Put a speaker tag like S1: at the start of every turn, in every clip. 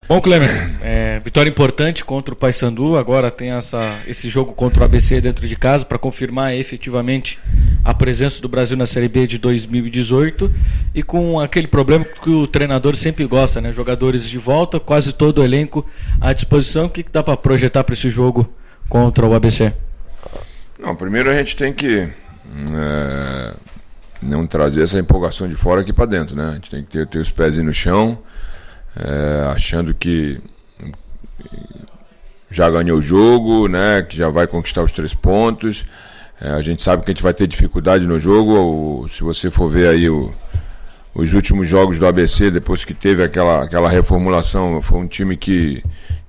S1: Bom, Clemer, vitória importante contra o Paysandu, agora tem esse jogo contra o ABC dentro de casa para confirmar efetivamente a presença do Brasil na Série B de 2018 e com aquele problema que o treinador sempre gosta, né? Jogadores de volta, quase todo o elenco à disposição. O que dá para projetar para esse jogo contra o ABC?
S2: Não, primeiro a gente tem que não trazer essa empolgação de fora aqui para dentro, né? A gente tem que ter os pés no chão, achando que já ganhou o jogo, né, que já vai conquistar os 3 pontos. A gente sabe que a gente vai ter dificuldade no jogo. Se você for ver aí os últimos jogos do ABC, depois que teve aquela reformulação, foi um time que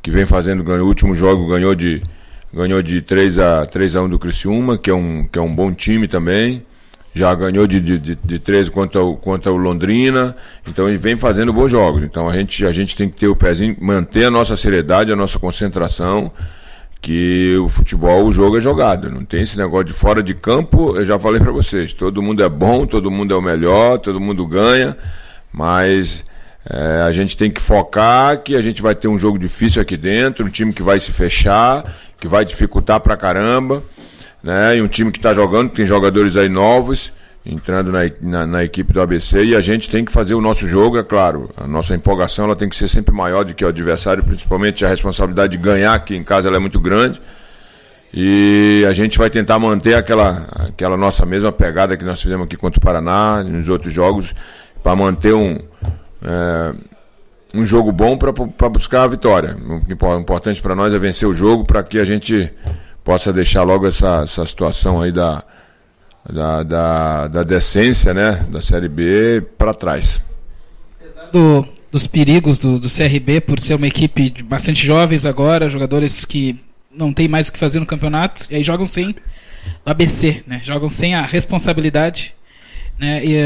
S2: vem fazendo, o último jogo ganhou de 3-1 do Criciúma, que é um bom time também. Já ganhou de 13 contra o Londrina, então ele vem fazendo bons jogos. Então a gente tem que ter o pezinho, manter a nossa seriedade, a nossa concentração, que o futebol, o jogo é jogado. Não tem esse negócio de fora de campo, eu já falei para vocês, todo mundo é bom, todo mundo é o melhor, todo mundo ganha, mas a gente tem que focar que a gente vai ter um jogo difícil aqui dentro, um time que vai se fechar, que vai dificultar pra caramba, né? E um time que está jogando, tem jogadores aí novos entrando na equipe do ABC, e a gente tem que fazer o nosso jogo, é claro. A nossa empolgação ela tem que ser sempre maior do que o adversário, principalmente a responsabilidade de ganhar aqui em casa ela é muito grande, e a gente vai tentar manter aquela nossa mesma pegada que nós fizemos aqui contra o Paraná, nos outros jogos, para manter um jogo bom para buscar a vitória. O importante para nós é vencer o jogo, para que a gente possa deixar logo essa situação aí da decência, né, da Série B para trás.
S3: Apesar dos perigos do CRB, por ser uma equipe de bastante jovens agora, jogadores que não tem mais o que fazer no campeonato, e aí jogam sem o ABC, né, jogam sem a responsabilidade, né, e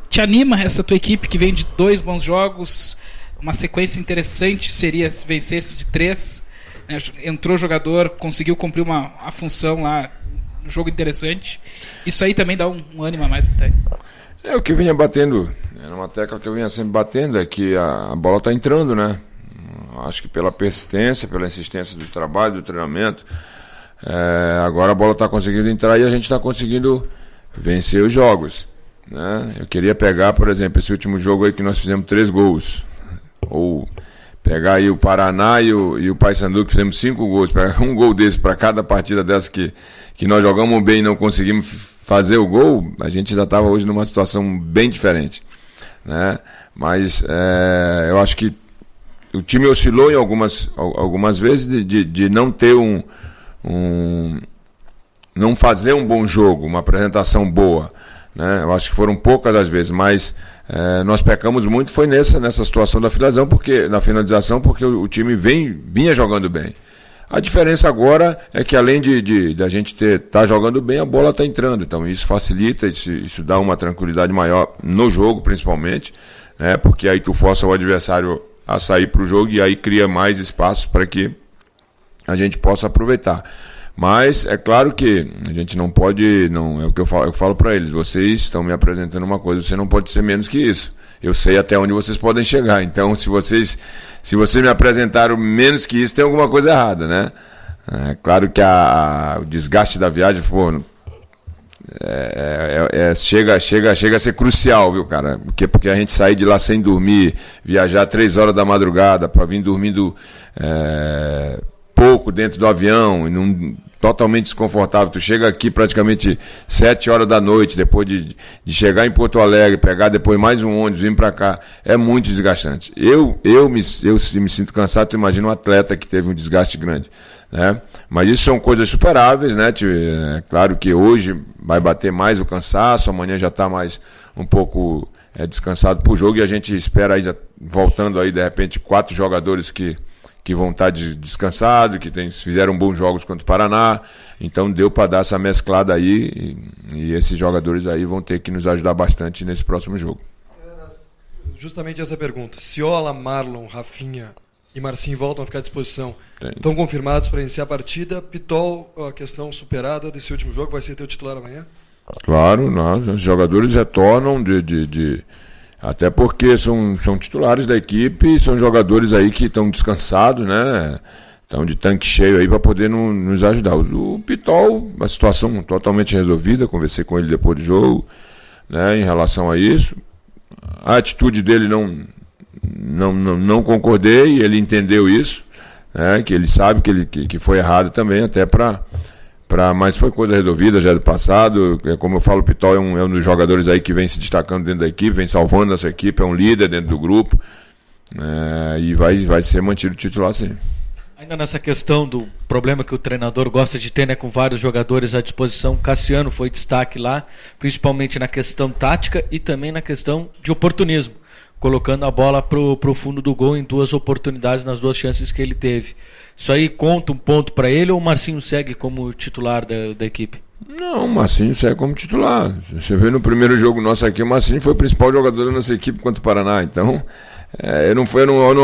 S3: te anima essa tua equipe que vem de 2 bons jogos, uma sequência interessante seria se vencesse de 3, né, entrou jogador, conseguiu cumprir a função lá, um jogo interessante. Isso aí também dá um ânimo a mais pro técnico.
S2: O que eu vinha batendo, era uma tecla que eu vinha sempre batendo, é que a bola está entrando, né? Acho que pela persistência, pela insistência do trabalho, do treinamento, agora a bola está conseguindo entrar e a gente está conseguindo vencer os jogos, né? Eu queria pegar, por exemplo, esse último jogo aí que nós fizemos 3 gols, ou pegar aí o Paraná e o Paysandu, que fizemos 5 gols, pegar um gol desse para cada partida dessa que nós jogamos bem e não conseguimos fazer o gol, a gente já estava hoje numa situação bem diferente, né? Mas eu acho que o time oscilou em algumas vezes de não ter não fazer um bom jogo, uma apresentação boa, né? Eu acho que foram poucas as vezes, mas nós pecamos muito foi nessa situação da finalização, porque o time vinha jogando bem. A diferença agora é que além de a gente tá jogando bem, a bola está entrando, então isso facilita, isso dá uma tranquilidade maior no jogo principalmente, né? Porque aí tu força o adversário a sair para o jogo e aí cria mais espaços para que a gente possa aproveitar. Mas é claro que a gente não pode, é o que eu falo para eles, vocês estão me apresentando uma coisa, você não pode ser menos que isso. Eu sei até onde vocês podem chegar, então se vocês me apresentaram menos que isso, tem alguma coisa errada, né? É claro que o desgaste da viagem, chega a ser crucial, viu, cara? Porque a gente sair de lá sem dormir, viajar 3 horas da madrugada para vir dormindo pouco dentro do avião, totalmente desconfortável. Tu chega aqui praticamente 7 horas da noite, depois de chegar em Porto Alegre, pegar depois mais um ônibus, vir para cá, é muito desgastante. Eu me sinto cansado, tu imagina um atleta que teve um desgaste grande, né? Mas isso são coisas superáveis, né? É claro que hoje vai bater mais o cansaço, amanhã já está mais um pouco descansado para o jogo, e a gente espera aí, voltando aí de repente 4 jogadores que vão estar descansados, que fizeram bons jogos contra o Paraná, então deu para dar essa mesclada aí, e esses jogadores aí vão ter que nos ajudar bastante nesse próximo jogo.
S4: Justamente essa pergunta, Ciola, Marlon, Rafinha e Marcinho voltam a ficar à disposição, estão confirmados para iniciar a partida. Pitol, a questão superada desse último jogo, vai ser teu titular amanhã?
S2: Claro, os jogadores retornam Até porque são titulares da equipe, são jogadores aí que estão descansados, né? Estão de tanque cheio aí para poder nos ajudar. O Pitol, uma situação totalmente resolvida, conversei com ele depois do jogo, né, em relação a isso. A atitude dele não concordei, ele entendeu isso, né, que ele sabe que foi errado também, até mas foi coisa resolvida já do passado. Como eu falo, o Pitol é um dos jogadores aí que vem se destacando dentro da equipe, vem salvando essa equipe, é um líder dentro do grupo, e vai ser mantido titular sim.
S1: Ainda nessa questão do problema que o treinador gosta de ter, né, com vários jogadores à disposição, Cassiano foi destaque lá, principalmente na questão tática e também na questão de oportunismo, colocando a bola pro fundo do gol em 2 oportunidades, nas 2 chances que ele teve. Isso aí conta um ponto para ele ou o Marcinho segue como titular da equipe?
S2: Não, o Marcinho segue como titular. Você vê no primeiro jogo nosso aqui, o Marcinho foi o principal jogador da nossa equipe contra o Paraná, então... Eu não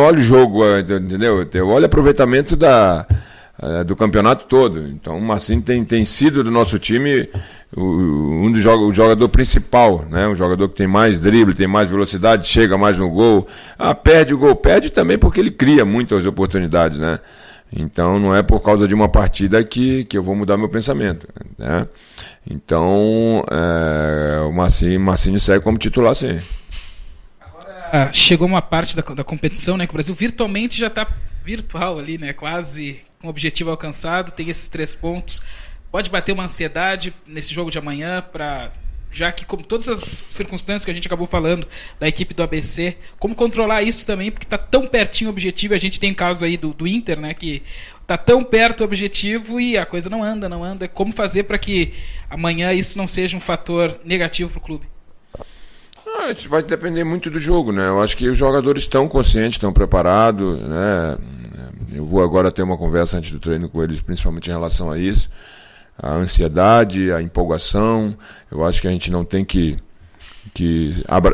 S2: olho o jogo, entendeu? Eu olho o aproveitamento do campeonato todo. Então o Marcinho tem sido do nosso time o jogador principal, né? Um jogador que tem mais drible, tem mais velocidade, chega mais no gol. Perde o gol, perde também porque ele cria muitas oportunidades, né? Então não é por causa de uma partida que eu vou mudar meu pensamento, né? Então o Marcinho segue como titular, sim.
S3: Chegou uma parte da competição, né, que o Brasil virtualmente já está virtual ali, né, quase com o objetivo alcançado, tem esses 3 pontos. Pode bater uma ansiedade nesse jogo de amanhã, já que, como todas as circunstâncias que a gente acabou falando da equipe do ABC, como controlar isso também, porque está tão pertinho o objetivo. A gente tem o caso aí do Inter, né, que está tão perto do objetivo e a coisa não anda. Como fazer para que amanhã isso não seja um fator negativo para o clube?
S2: Vai depender muito do jogo, né? Eu acho que os jogadores estão conscientes, estão preparados, né? Eu vou agora ter uma conversa antes do treino com eles, principalmente em relação a isso. A ansiedade, a empolgação. Eu acho que a gente não tem que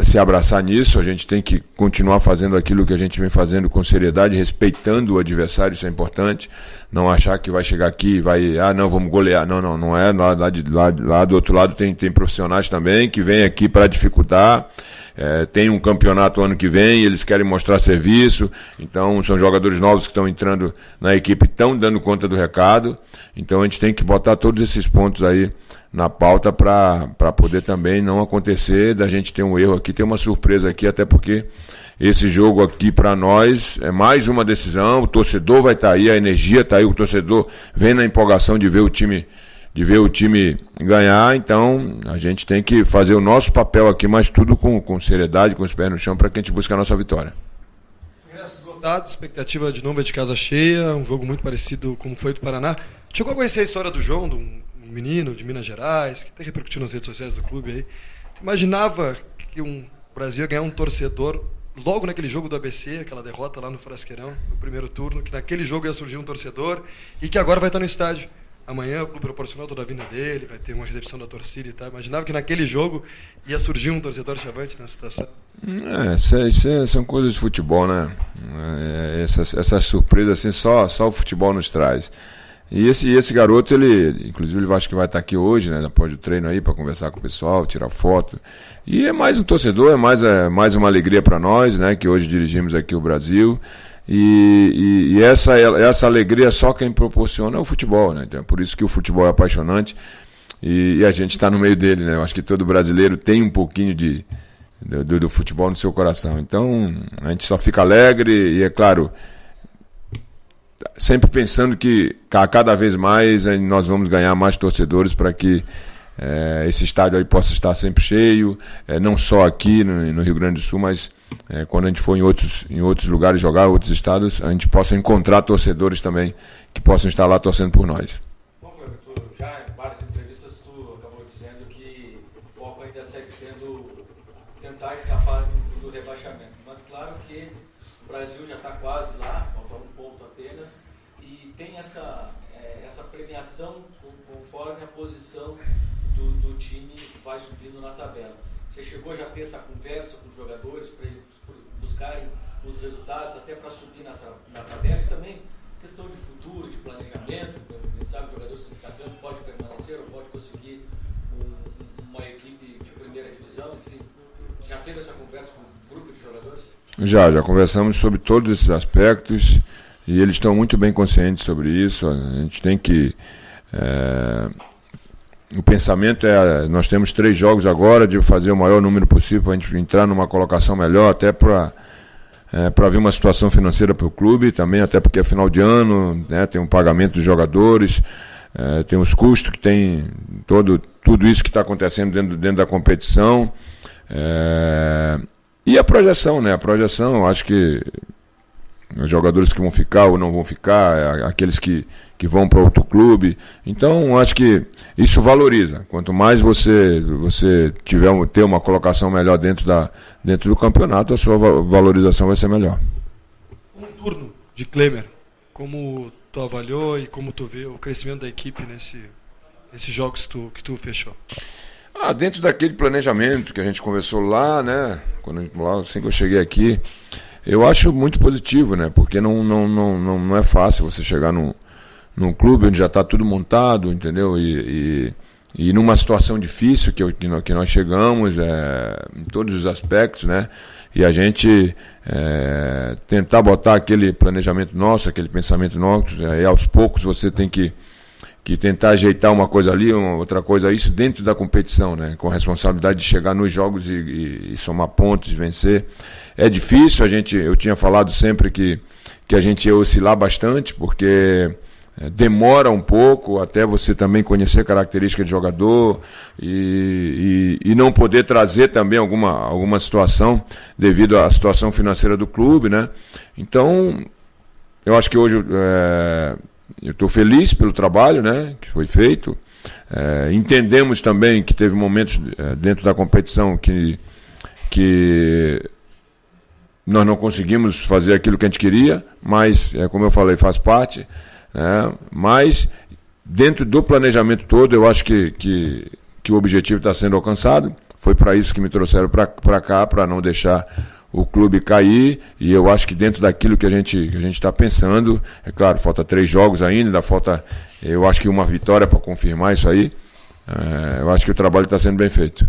S2: se abraçar nisso, a gente tem que continuar fazendo aquilo que a gente vem fazendo com seriedade, respeitando o adversário, isso é importante. Não achar que vai chegar aqui e vai, não, vamos golear. Não é. Lá do outro lado tem profissionais também que vêm aqui para dificultar. Tem um campeonato ano que vem, eles querem mostrar serviço, então são jogadores novos que estão entrando na equipe, estão dando conta do recado, então a gente tem que botar todos esses pontos aí na pauta para poder também não acontecer da gente ter um erro aqui, ter uma surpresa aqui, até porque esse jogo aqui para nós é mais uma decisão, o torcedor vai estar aí, a energia está aí, o torcedor vem na empolgação de ver o time ganhar, então a gente tem que fazer o nosso papel aqui, mas tudo com seriedade, com os pés no chão, para que a gente busque a nossa vitória.
S4: Ingresso esgotado, expectativa de novo de casa cheia, um jogo muito parecido como foi do Paraná. Chegou a conhecer a história do João, de um menino de Minas Gerais, que até repercutiu nas redes sociais do clube aí. Tu imaginava que o Brasil ia ganhar um torcedor logo naquele jogo do ABC, aquela derrota lá no Frasqueirão, no primeiro turno, que naquele jogo ia surgir um torcedor e que agora vai estar no estádio? Amanhã o clube proporcionou toda a vinda dele, vai ter uma recepção da torcida e tal. Imaginava que naquele jogo ia surgir um torcedor chavante nessa situação?
S2: São coisas de futebol, né? Essas surpresas assim, só o futebol nos traz. E esse garoto, inclusive ele acho que vai estar aqui hoje, né, após o treino aí, para conversar com o pessoal, tirar foto. E é mais um torcedor, é mais uma alegria para nós, né, que hoje dirigimos aqui o Brasil. E essa alegria só quem proporciona é o futebol, né? Então, é por isso que o futebol é apaixonante e a gente está no meio dele, né? Eu acho que todo brasileiro tem um pouquinho do futebol no seu coração. Então a gente só fica alegre e, é claro, sempre pensando que cada vez mais nós vamos ganhar mais torcedores para que esse estádio aí possa estar sempre cheio, não só aqui no Rio Grande do Sul, mas quando a gente for em outros lugares jogar, outros estados, a gente possa encontrar torcedores também que possam estar lá torcendo por nós.
S1: Bom, tu já em várias entrevistas tu acabou dizendo que o foco ainda segue sendo tentar escapar do rebaixamento, mas claro que o Brasil já está quase lá, falta um ponto apenas, e tem essa premiação conforme a posição do time vai subindo na tabela. Você chegou já a ter essa conversa com os jogadores para eles buscarem os resultados até para subir na tabela, e também questão de futuro, de planejamento, quem sabe o jogador se destacando pode permanecer ou pode conseguir uma equipe de primeira divisão, enfim. Já teve essa conversa com o grupo de jogadores?
S2: Já conversamos sobre todos esses aspectos e eles estão muito bem conscientes sobre isso. A gente tem que... o pensamento nós temos 3 jogos agora de fazer o maior número possível para a gente entrar numa colocação melhor, até para ver uma situação financeira para o clube, também até porque é final de ano, né, tem um pagamento dos jogadores, tem os custos que tem, tudo isso que está acontecendo dentro da competição, e a projeção, né? A projeção, eu acho que os jogadores que vão ficar ou não vão ficar, aqueles que vão para outro clube. Então, acho que isso valoriza. Quanto mais você ter uma colocação melhor dentro do campeonato, a sua valorização vai ser melhor.
S4: Um turno de Klemer, como tu avaliou e como tu vê o crescimento da equipe nesses jogos que tu fechou?
S2: Dentro daquele planejamento que a gente conversou lá, né? Assim que eu cheguei aqui, eu acho muito positivo, né? Porque não é fácil você chegar num clube onde já está tudo montado, entendeu? E numa situação difícil que nós chegamos, em todos os aspectos, né? E a gente tentar botar aquele planejamento nosso, aquele pensamento nosso, e aos poucos você tem que tentar ajeitar uma coisa ali, outra coisa isso dentro da competição, né? Com a responsabilidade de chegar nos jogos e somar pontos e vencer. É difícil, eu tinha falado sempre que a gente ia oscilar bastante, porque demora um pouco até você também conhecer características de jogador e não poder trazer também alguma situação devido à situação financeira do clube, né? Então, eu acho que hoje eu estou feliz pelo trabalho, né, que foi feito. Entendemos também que teve momentos dentro da competição que nós não conseguimos fazer aquilo que a gente queria, mas, como eu falei, faz parte. Mas, dentro do planejamento todo, eu acho que o objetivo está sendo alcançado. Foi para isso que me trouxeram para cá, para não deixar o clube cair, e eu acho que dentro daquilo que a gente está pensando, é claro, falta 3 jogos ainda, eu acho que uma vitória para confirmar isso aí. Eu acho que o trabalho está sendo bem feito.